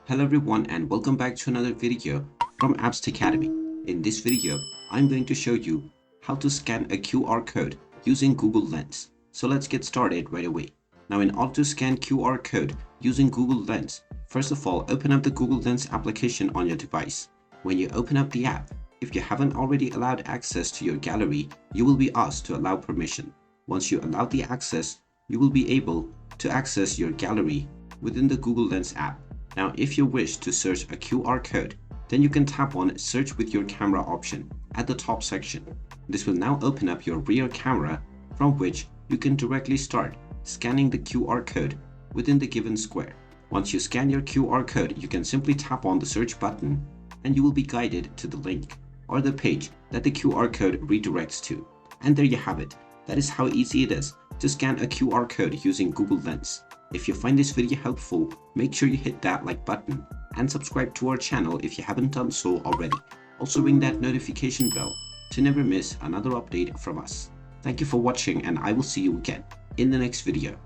Hello everyone and welcome back to another video from Academy. In this video, I'm going to show you how to scan a QR code using Google Lens. So let's get started right away. Now in order to scan QR code using Google Lens, first of all, open up the Google Lens application on your device. When you open up the app, if you haven't already allowed access to your gallery, you will be asked to allow permission. Once you allow the access, you will be able to access your gallery within the Google Lens app. Now, if you wish to search a QR code, then you can tap on Search with your camera option at the top section. This will now open up your rear camera, from which you can directly start scanning the QR code within the given square. Once you scan your QR code, you can simply tap on the search button and you will be guided to the link or the page that the QR code redirects to. And there you have it. That is how easy it is to scan a QR code using Google Lens. If you find this video helpful, make sure you hit that like button and subscribe to our channel if you haven't done so already. Also ring that notification bell to never miss another update from us. Thank you for watching and I will see you again in the next video.